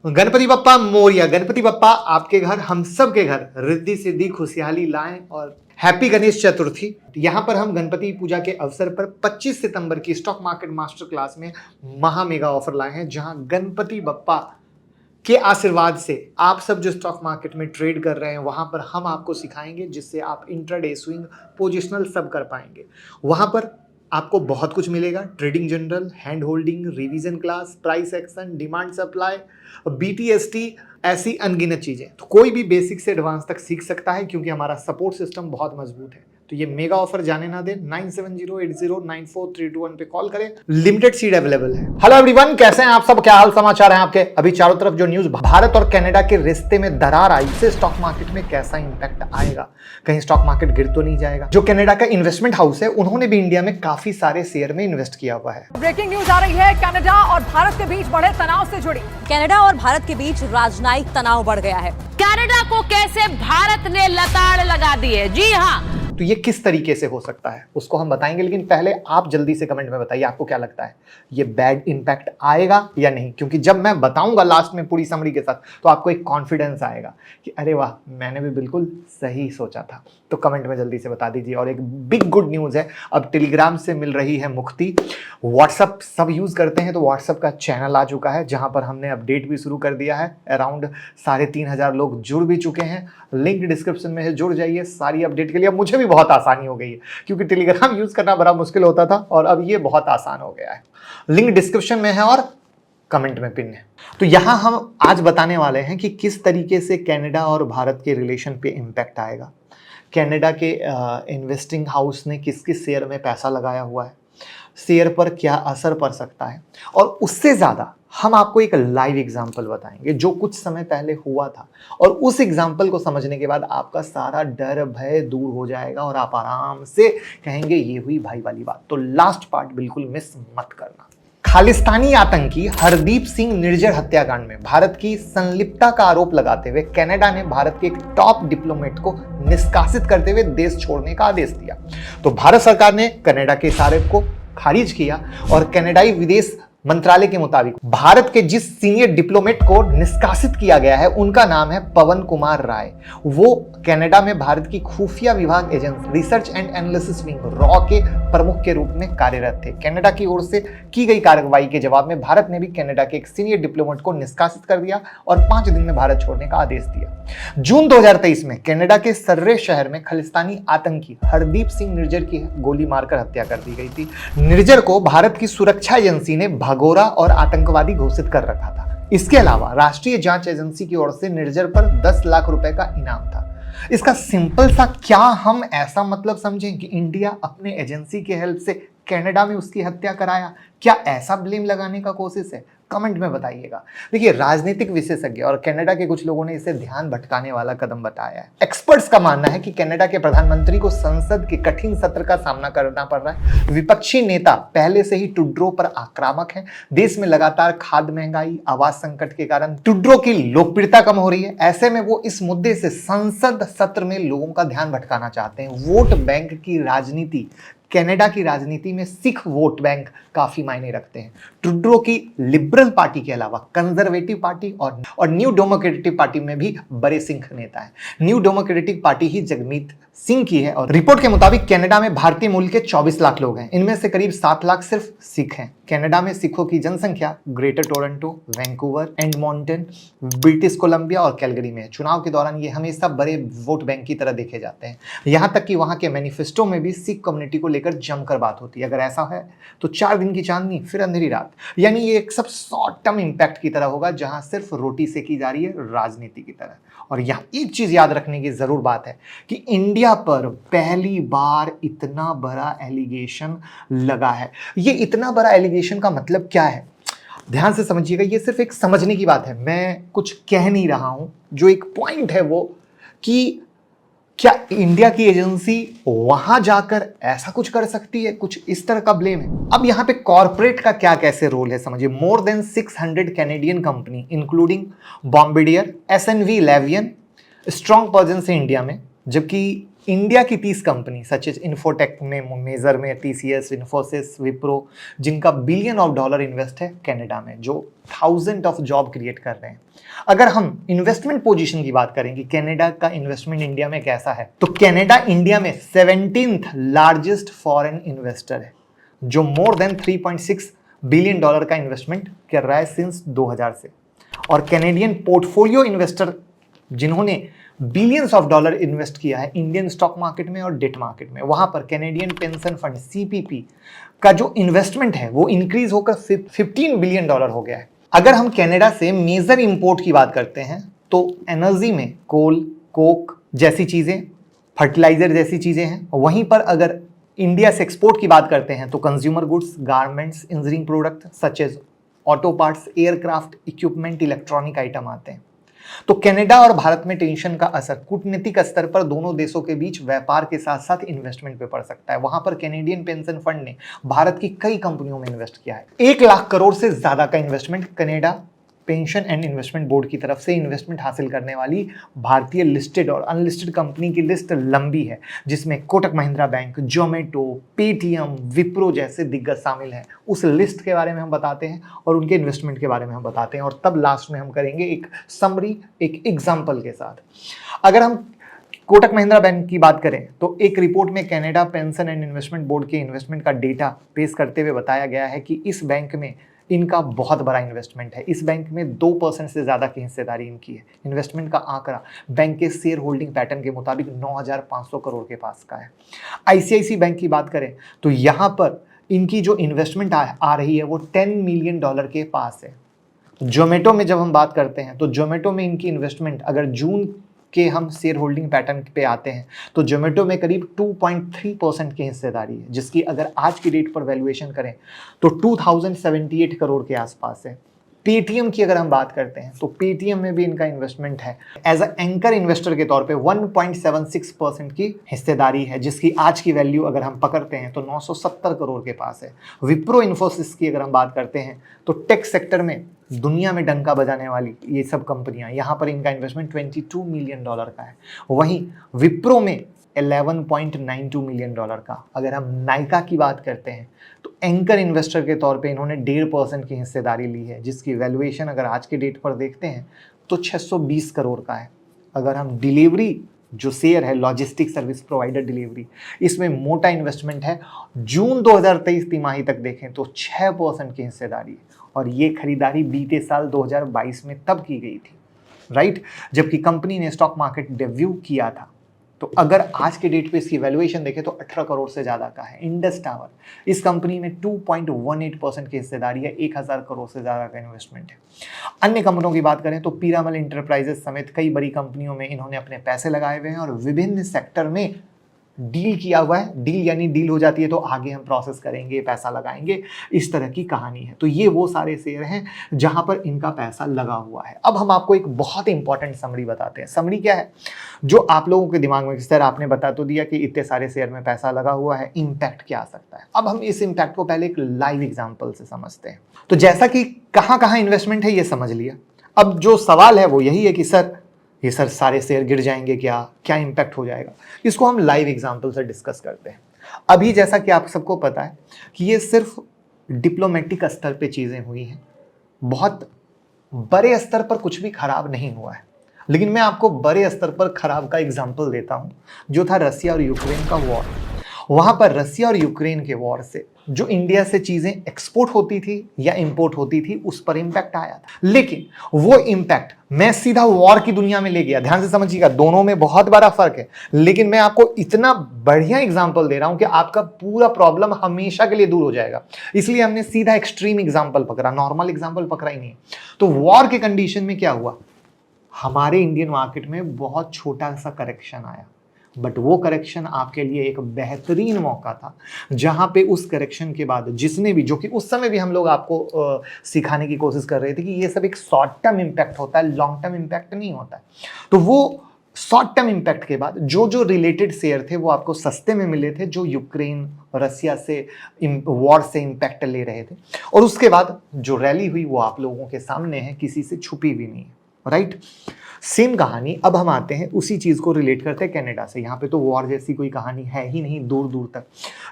गणपति बप्पा मोरिया। गणपति बप्पा आपके घर, हम सब के घर रिद्धि सिद्धि खुशहाली लाएं और हैप्पी गणेश चतुर्थी। यहाँ पर हम गणपति पूजा के अवसर पर 25 सितंबर की स्टॉक मार्केट मास्टर क्लास में महा मेगा ऑफर लाए हैं, जहां गणपति बप्पा के आशीर्वाद से आप सब जो स्टॉक मार्केट में ट्रेड कर रहे हैं वहां पर हम आपको सिखाएंगे, जिससे आप इंट्राडे, स्विंग, पोजिशनल सब कर पाएंगे। वहां पर आपको बहुत कुछ मिलेगा, trading general, hand holding, revision class, price action, demand supply, BTST, ऐसी अनगिनत चीजें। तो कोई भी बेसिक से एडवांस तक सीख सकता है, क्योंकि हमारा सपोर्ट सिस्टम बहुत मजबूत है। तो ये मेगा ऑफर जाने ना दें। 9708094321 पे कॉल करें। लिमिटेड सीट अवेलेबल है। हेलो एवरीवन, कैसे हैं आप सब? क्या हाल समाचार हैं आपके? अभी चारों तरफ जो न्यूज भारत और कनाडा के रिश्ते में दरार आई, इससे स्टॉक मार्केट में कैसा इंपैक्ट आएगा? कहीं स्टॉक मार्केट गिर तो नहीं जाएगा? जो कनाडा का इन्वेस्टमेंट हाउस है, उन्होंने भी इंडिया में काफी सारे शेयर में इन्वेस्ट किया हुआ है। ब्रेकिंग न्यूज आ रही है, कनाडा और भारत के बीच बढ़े तनाव से जुड़ी। कनाडा और भारत के बीच राजनयिक तनाव बढ़ गया है। कनाडा को कैसे भारत ने लताड़ लगा दी है। जी हाँ, तो ये किस तरीके से हो सकता है उसको हम बताएंगे, लेकिन पहले आप जल्दी से कमेंट में बताइए आपको क्या लगता है, ये बैड इंपैक्ट आएगा या नहीं? क्योंकि जब मैं बताऊंगा लास्ट में पूरी समरी के साथ, तो आपको एक कॉन्फिडेंस आएगा कि अरे वाह, मैंने भी बिल्कुल सही सोचा था। तो कमेंट में जल्दी से बता दीजिए। और एक बिग गुड न्यूज़ है, अब टेलीग्राम से मिल रही है मुक्ति। व्हाट्सअप सब यूज़ करते हैं तो व्हाट्सअप का चैनल आ चुका है, जहां पर हमने अपडेट भी शुरू कर दिया है। अराउंड 3,500 लोग जुड़ भी चुके हैं। लिंक डिस्क्रिप्शन में है, जुड़ जाइए सारी अपडेट के लिए। मुझे भी बहुत आसानी हो गई है, क्योंकि टेलीग्राम यूज़ करना बड़ा मुश्किल होता था और अब ये बहुत आसान हो गया है। लिंक डिस्क्रिप्शन में है और कमेंट में पिन है। तो यहां हम आज बताने वाले हैं कि किस तरीके से कनाडा और भारत के रिलेशन पे इम्पैक्ट आएगा। कनाडा के इन्वेस्टिंग हाउस ने किस किस शेयर में पैसा लगाया हुआ है, शेयर पर क्या असर पड़ सकता है, और उससे ज़्यादा हम आपको एक लाइव एग्जाम्पल बताएंगे जो कुछ समय पहले हुआ था। और उस एग्जाम्पल को समझने के बाद आपका सारा डर भय दूर हो जाएगा और आप आराम से कहेंगे ये हुई भाई वाली बात। तो लास्ट पार्ट बिल्कुल मिस मत करना। खालिस्तानी आतंकी हरदीप सिंह निर्जर हत्याकांड में भारत की संलिप्तता का आरोप लगाते हुए कनाडा ने भारत के एक टॉप डिप्लोमेट को निष्कासित करते हुए देश छोड़ने का आदेश दिया। तो भारत सरकार ने कनाडा के इस आरोप को खारिज किया और कनाडाई विदेश मंत्रालय के मुताबिक भारत के जिस सीनियर डिप्लोमेट को निष्कासित किया गया है उनका नाम है पवन कुमार राय। वो कनाडा में भारत की खुफिया विभाग agency research and analysis wing raw के प्रमुख के रूप में कार्यरत थे। कनाडा की ओर से की गई कार्रवाई के जवाब में भारत ने भी कनाडा के एक सीनियर डिप्लोमेट को निष्कासित कर दिया और 5 दिन में भारत छोड़ने का आदेश दिया। जून 2023 में कनाडा के सर्रे शहर में खालिस्तानी आतंकी हरदीप सिंह निर्जर की गोली मारकर हत्या कर दी गई थी। निर्जर को भारत की सुरक्षा एजेंसी ने भगोरा और आतंकवादी घोषित कर रखा था। इसके अलावा राष्ट्रीय जांच एजेंसी की ओर से निर्जर पर 10 लाख रुपए का इनाम था। इसका सिंपल सा क्या हम ऐसा मतलब समझें कि इंडिया अपने एजेंसी के हेल्प से कनाडा में उसकी हत्या कराया? क्या ऐसा ब्लेम लगाने का कोशिश है? कमेंट में बताइएगा। देखिए, राजनीतिक विशेषज्ञ और कनाडा के कुछ लोगों ने इसे ध्यान भटकाने वाला कदम बताया है। एक्सपर्ट्स का मानना है कि कनाडा के प्रधानमंत्री को संसद के कठिन सत्र का सामना करना पड़ रहा है। विपक्षी नेता पहले से ही ट्रूडो पर आक्रामक हैं। देश में लगातार खाद्य महंगाई, आवास संकट के कारण ट्रूडो की लोकप्रियता कम हो रही है। ऐसे में वो इस मुद्दे से संसद सत्र में लोगों का ध्यान भटकाना चाहते हैं। वोट बैंक की राजनीति, कनाडा की राजनीति में सिख वोट बैंक काफी मायने रखते हैं। ट्रूडो की लिबरल पार्टी के अलावा कंजर्वेटिव पार्टी और न्यू डेमोक्रेटिक पार्टी में भी बड़े सिख नेता हैं। न्यू डेमोक्रेटिक पार्टी ही जगमीत सिंह की है और रिपोर्ट के मुताबिक कनाडा में भारतीय मूल के 24 लाख लोग हैं। इनमें से करीब 7 लाख सिर्फ सिख हैं। कनाडा में सिखों की जनसंख्या greater Toronto, Vancouver, Edmonton, British Columbia और कैलगरी में है। चुनाव के दौरान ये हमेशा बड़े वोट बैंक की तरह देखे जाते हैं। यहाँ तक कि वहाँ के मैनिफेस्टो में भी सिख कम्युनिटी को लेकर जमकर बात होती है। अगर ऐसा है तो 4 दिन की चांदनी फिर अंधेरी रात, यानी ये एक सब शॉर्ट टर्म इंपैक्ट की तरह होगा, जहां सिर्फ रोटी सेकी जा रही है राजनीति की तरह। और यहाँ एक चीज याद रखने की जरूर बात है कि इंडिया पर पहली बार इतना बड़ा एलिगेशन लगा है। ये इतना बड़ा एलिगेशन का मतलब क्या है, ध्यान से समझिएगा। ये सिर्फ एक समझने की बात है, मैं कुछ कह नहीं रहा हूं। जो एक पॉइंट है वो कि क्या इंडिया की एजेंसी वहां जाकर ऐसा कुछ कर सकती है, कुछ इस तरह का ब्लेम है। अब यहां पे कॉर्पोरेट का क्या कैसे रोल है समझिए। More than 600 Canadian company including Bombardier, SNV, लेवियन स्ट्रॉन्ग प्रेजेंस है इंडिया में, जबकि इंडिया की 30 कंपनी सच एज इन्फोटेक में, मेजर में, टीसीएस, इन्फोसिस, विप्रो, जिनका बिलियन ऑफ डॉलर इन्वेस्ट है कनाडा में, जो थाउजेंड ऑफ जॉब क्रिएट कर रहे हैं। अगर हम इन्वेस्टमेंट पोजीशन की बात करें कि कनाडा का इन्वेस्टमेंट इंडिया में कैसा है, तो कनाडा इंडिया में 17th लार्जेस्ट फॉरेन इन्वेस्टर है, जो मोर देन 3.6 बिलियन डॉलर का इन्वेस्टमेंट कर रहा है सिंस 2000 से। और कैनेडियन पोर्टफोलियो इन्वेस्टर जिन्होंने बिलियंस ऑफ डॉलर इन्वेस्ट किया है इंडियन स्टॉक मार्केट में और डेट मार्केट में, वहां पर कैनेडियन पेंशन फंड सीपीपी का जो इन्वेस्टमेंट है वो इंक्रीज होकर 15 बिलियन डॉलर हो गया है। अगर हम कनाडा से मेजर इंपोर्ट की बात करते हैं तो एनर्जी में कोल, कोक जैसी चीजें, फर्टिलाइजर जैसी चीजें हैं। वहीं पर अगर इंडिया से एक्सपोर्ट की बात करते हैं तो consumer goods, garments, engineering product such as auto parts, aircraft equipment, electronic item आते हैं। तो कनाडा और भारत में टेंशन का असर कूटनीतिक स्तर पर दोनों देशों के बीच व्यापार के साथ साथ इन्वेस्टमेंट पे पड़ सकता है। वहां पर कैनेडियन पेंशन फंड ने भारत की कई कंपनियों में इन्वेस्ट किया है। 1 लाख करोड़ से ज्यादा का investment Canada pension and investment board की तरफ से इन्वेस्टमेंट हासिल करने वाली भारतीय लिस्टेड और अनलिस्टेड कंपनी की लिस्ट लंबी है, जिसमें कोटक महिंद्रा बैंक, जोमेटो, पेटीएम, विप्रो जैसे दिग्गज शामिल हैं। उस लिस्ट के बारे में हम बताते हैं और उनके इन्वेस्टमेंट के बारे में हम बताते हैं, और तब लास्ट में हम करेंगे एक समरी, एक एग्जाम्पल के साथ। अगर हम कोटक महिंद्रा बैंक की बात करें तो एक रिपोर्ट में Canada pension and investment board के इन्वेस्टमेंट का डेटा पेश करते हुए बताया गया है कि इस बैंक में इनका बहुत बड़ा इन्वेस्टमेंट है। इस बैंक में 2% से ज़्यादा की हिस्सेदारी इनकी है। इन्वेस्टमेंट का आंकड़ा बैंक के शेयर होल्डिंग पैटर्न के मुताबिक 9,500 करोड़ के पास का है। आईसीआईसी बैंक की बात करें तो यहाँ पर इनकी जो इन्वेस्टमेंट आ रही है वो 10 मिलियन डॉलर के पास है। जोमेटो में जब हम बात करते हैं तो जोमेटो में इनकी इन्वेस्टमेंट, अगर जून के हम शेयर होल्डिंग पैटर्न पे आते हैं तो जोमेटो में करीब 2.3% की हिस्सेदारी है, जिसकी अगर आज की डेट पर वैल्यूएशन करें तो 2078 करोड़ के आसपास है। पेटीएम की अगर हम बात करते हैं तो पेटीएम में भी इनका इन्वेस्टमेंट है। एज अ एंकर इन्वेस्टर के तौर पे 1.76% की हिस्सेदारी है, जिसकी आज की वैल्यू अगर हम पकड़ते हैं तो 970 करोड़ के पास है। विप्रो इन्फोसिस की अगर हम बात करते हैं तो टेक सेक्टर में दुनिया में डंका बजाने वाली ये सब कंपनियां, यहाँ पर इनका इन्वेस्टमेंट 22 मिलियन डॉलर का है। वहीं विप्रो में 11.92 मिलियन डॉलर का। अगर हम नाइका की बात करते हैं तो एंकर इन्वेस्टर के तौर पे इन्होंने 1.5% की हिस्सेदारी ली है, जिसकी वैल्यूएशन अगर आज के डेट पर देखते हैं तो 620 करोड़ का है। अगर हम डिलीवरी जो शेयर है, लॉजिस्टिक सर्विस प्रोवाइडर डिलीवरी, इसमें मोटा इन्वेस्टमेंट है। जून 2023 तिमाही तक देखें तो 6% की हिस्सेदारी है, और ये खरीदारी बीते साल 2022 में तब की गई थी, राइट, जबकि कंपनी ने स्टॉक मार्केट डेब्यू किया था। तो अगर आज के डेट पे इसकी वैल्यूएशन देखें तो 18 करोड़ से ज़्यादा का है। इंडस टावर, इस कंपनी में 2.18% की हिस्सेदारी है, 1000 करोड़ से ज़्यादा का इन्वेस्टमेंट है। अन्य कंपनियों की बात करें तो पीरामल इंटरप्राइजेस समेत कई बड़ी कंपनियों में इन्होंने अपने पैसे लगाए हुए हैं और विभिन्न सेक्टर में डील किया हुआ है। डील यानी डील हो जाती है तो आगे हम प्रोसेस करेंगे, पैसा लगाएंगे, इस तरह की कहानी है। तो ये वो सारे शेयर हैं जहां पर इनका पैसा लगा हुआ है। अब हम आपको एक बहुत इंपॉर्टेंट समरी बताते हैं। समरी क्या है, जो आप लोगों के दिमाग में, सर आपने बता तो दिया कि इतने सारे शेयर में पैसा लगा हुआ है, इम्पैक्ट क्या आ सकता है। अब हम इस इम्पैक्ट को पहले एक लाइव एग्जाम्पल से समझते हैं। तो जैसा कि कहाँ इन्वेस्टमेंट है ये समझ लिया। अब जो सवाल है वो यही है कि सर ये सारे शेयर गिर जाएंगे क्या इम्पैक्ट हो जाएगा। इसको हम लाइव एग्जांपल से डिस्कस करते हैं। अभी जैसा कि आप सबको पता है कि ये सिर्फ डिप्लोमेटिक स्तर पे चीज़ें हुई हैं, बहुत बड़े स्तर पर कुछ भी खराब नहीं हुआ है। लेकिन मैं आपको बड़े स्तर पर खराब का एग्जाम्पल देता हूँ, जो था रसिया और यूक्रेन का वॉर। वहाँ पर रसिया और यूक्रेन के वॉर से जो इंडिया से चीज़ें एक्सपोर्ट होती थी या इंपोर्ट होती थी उस पर इम्पैक्ट आया था। लेकिन वो इम्पैक्ट मैं सीधा वॉर की दुनिया में ले गया। ध्यान से समझिएगा, दोनों में बहुत बड़ा फर्क है। लेकिन मैं आपको इतना बढ़िया एग्जाम्पल दे रहा हूं कि आपका पूरा प्रॉब्लम हमेशा के लिए दूर हो जाएगा। इसलिए हमने सीधा एक्सट्रीम एग्जाम्पल पकड़ा, नॉर्मल एग्जाम्पल पकड़ा ही नहीं। तो वॉर के कंडीशन में क्या हुआ, हमारे इंडियन मार्केट में बहुत छोटा सा करेक्शन आया, बट वो करेक्शन आपके लिए एक बेहतरीन मौका था, जहां पे उस करेक्शन के बाद जिसने भी, जो कि उस समय भी हम लोग आपको सिखाने की कोशिश कर रहे थे कि ये सब एक शॉर्ट टर्म इम्पैक्ट होता है, लॉन्ग टर्म इम्पैक्ट नहीं होता है। तो वो शॉर्ट टर्म इम्पैक्ट के बाद जो रिलेटेड शेयर थे वो आपको सस्ते में मिले थे, जो यूक्रेन रसिया से वॉर से इम्पैक्ट ले रहे थे। और उसके बाद जो रैली हुई वो आप लोगों के सामने है, किसी से छुपी भी नहीं है। राइट। सेम कहानी अब हम आते हैं, उसी चीज को रिलेट करते हैं कनाडा से। यहाँ पे तो वॉर जैसी कोई कहानी है ही नहीं दूर दूर तक।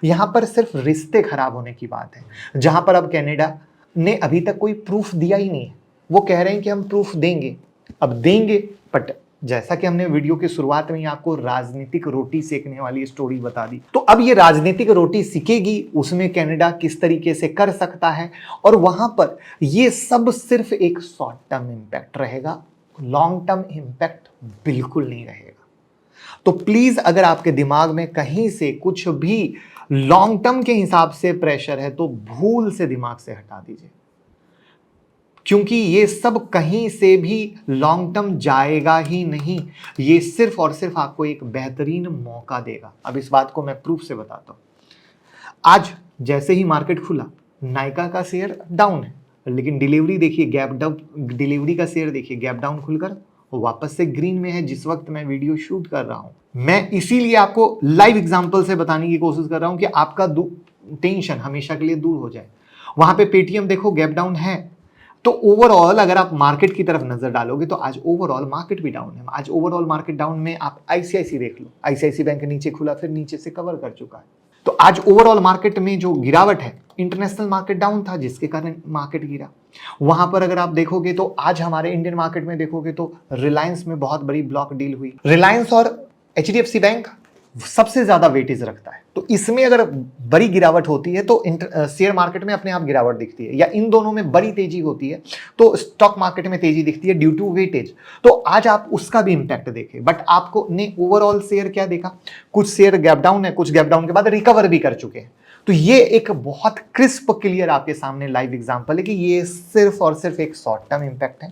यहाँ पर सिर्फ रिश्ते खराब होने की बात है, जहां पर अब कनाडा ने अभी तक कोई प्रूफ दिया ही नहीं है। वो कह रहे हैं कि हम प्रूफ देंगे, अब देंगे, बट जैसा कि हमने वीडियो की शुरुआत में ही आपको राजनीतिक रोटी सेकने वाली स्टोरी बता दी, तो अब ये राजनीतिक रोटी सिकेगी, उसमें कनाडा किस तरीके से कर सकता है, और वहां पर ये सब सिर्फ एक शॉर्ट टर्म इंपैक्ट रहेगा, लॉन्ग टर्म इंपैक्ट बिल्कुल नहीं रहेगा। तो प्लीज अगर आपके दिमाग में कहीं से कुछ भी लॉन्ग टर्म के हिसाब से प्रेशर है तो भूल से दिमाग से हटा दीजिए, क्योंकि ये सब कहीं से भी लॉन्ग टर्म जाएगा ही नहीं। ये सिर्फ और सिर्फ आपको एक बेहतरीन मौका देगा। अब इस बात को मैं प्रूफ से बताता हूं। आज जैसे ही मार्केट खुला, नायका का शेयर डाउन है, लेकिन डिलीवरी देखिए गैप डाउन, डिलीवरी का शेयर देखिए गैप डाउन खुलकर वापस से ग्रीन में है जिस वक्त मैं वीडियो शूट कर रहा हूं। मैं इसीलिए आपको लाइव एग्जांपल से बताने की कोशिश कर रहा हूं कि आपका टेंशन हमेशा के लिए दूर हो जाए। वहां पे पेटीएम देखो गैप डाउन है, तो ओवरऑल अगर आप मार्केट की तरफ नजर डालोगे तो आज ओवरऑल मार्केट भी डाउन है। आज ओवरऑल मार्केट डाउन में आप आईसीआईसी देख लो, आईसीआईसी बैंक नीचे खुला फिर नीचे से कवर कर चुका है। तो आज ओवरऑल मार्केट में जो गिरावट है, इंटरनेशनल मार्केट डाउन था जिसके कारण मार्केट गिरा। वहां पर अगर आप देखोगे तो आज हमारे इंडियन मार्केट में देखोगे तो रिलायंस में बहुत बड़ी ब्लॉक डील हुई। रिलायंस और एचडीएफसी बैंक सबसे ज्यादा वेटेज रखता है, तो इसमें अगर बड़ी गिरावट होती है तो शेयर मार्केट में अपने आप गिरावट दिखती है, या इन दोनों में बड़ी तेजी होती है तो स्टॉक मार्केट में तेजी दिखती है ड्यू टू वेटेज। तो आज आप उसका भी इंपैक्ट देखें, बट आपको ने ओवरऑल शेयर क्या देखा, कुछ शेयर गैप डाउन है, कुछ गैप डाउन के बाद रिकवर भी कर चुके हैं। तो ये एक बहुत क्रिस्प क्लियर आपके सामने लाइव एग्जांपल है कि ये सिर्फ और सिर्फ एक शॉर्ट टर्म इंपैक्ट है।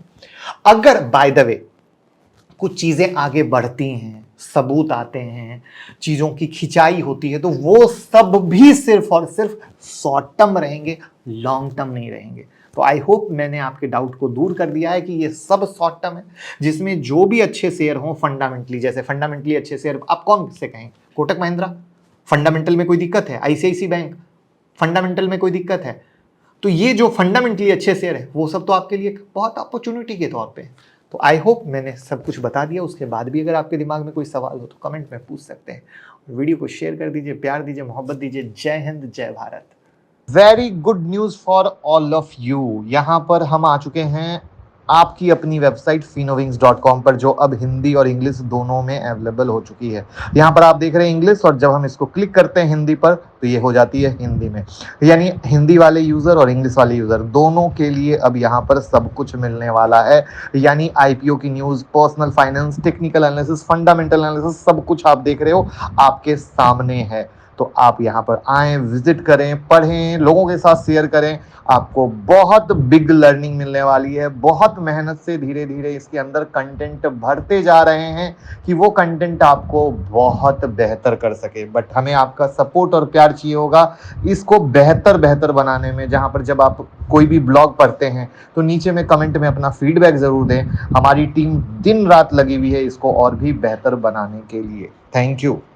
अगर बाय द वे कुछ चीजें आगे बढ़ती हैं, सबूत आते हैं, चीजों की खिंचाई होती है, तो वो सब भी सिर्फ और सिर्फ शॉर्ट टर्म रहेंगे, लॉन्ग टर्म नहीं रहेंगे। तो आई होप मैंने आपके डाउट को दूर कर दिया है कि ये सब शॉर्ट टर्म है, जिसमें जो भी अच्छे शेयर हों फंडामेंटली, जैसे फंडामेंटली अच्छे शेयर आप कौन से कहें, कोटक महिंद्रा फंडामेंटल में कोई दिक्कत है, आईसीआईसी बैंक फंडामेंटल में कोई दिक्कत है, तो ये जो फंडामेंटली अच्छे शेयर है वो सब तो आपके लिए बहुत अपॉर्चुनिटी के तौर पे। तो आई होप मैंने सब कुछ बता दिया। उसके बाद भी अगर आपके दिमाग में कोई सवाल हो तो कमेंट में पूछ सकते हैं। वीडियो को शेयर कर दीजिए, प्यार दीजिए, मोहब्बत दीजिए। जय हिंद, जय Bharat. Very good news for all of you. यहाँ पर हम आ चुके हैं आपकी अपनी वेबसाइट finovings.com पर, जो अब हिंदी और इंग्लिश दोनों में अवेलेबल हो चुकी है। यहाँ पर आप देख रहे हैं इंग्लिश, और जब हम इसको क्लिक करते हैं हिंदी पर तो ये हो जाती है हिंदी में, यानी हिंदी वाले यूजर और इंग्लिश वाले यूजर दोनों के लिए अब यहाँ पर सब कुछ मिलने वाला है। यानी आईपीओ की news, personal finance, technical analysis, fundamental analysis, सब कुछ आप देख रहे हो आपके सामने है। तो आप यहाँ पर आएं, विजिट करें, पढ़ें, लोगों के साथ शेयर करें। आपको बहुत बिग लर्निंग मिलने वाली है। बहुत मेहनत से धीरे धीरे इसके अंदर कंटेंट भरते जा रहे हैं कि वो कंटेंट आपको बहुत बेहतर कर सके। बट हमें आपका सपोर्ट और प्यार चाहिए होगा इसको बेहतर बनाने में। जहाँ पर जब आप कोई भी ब्लॉग पढ़ते हैं तो नीचे में कमेंट में अपना फीडबैक ज़रूर दें। हमारी टीम दिन रात लगी हुई है इसको और भी बेहतर बनाने के लिए। Thank you.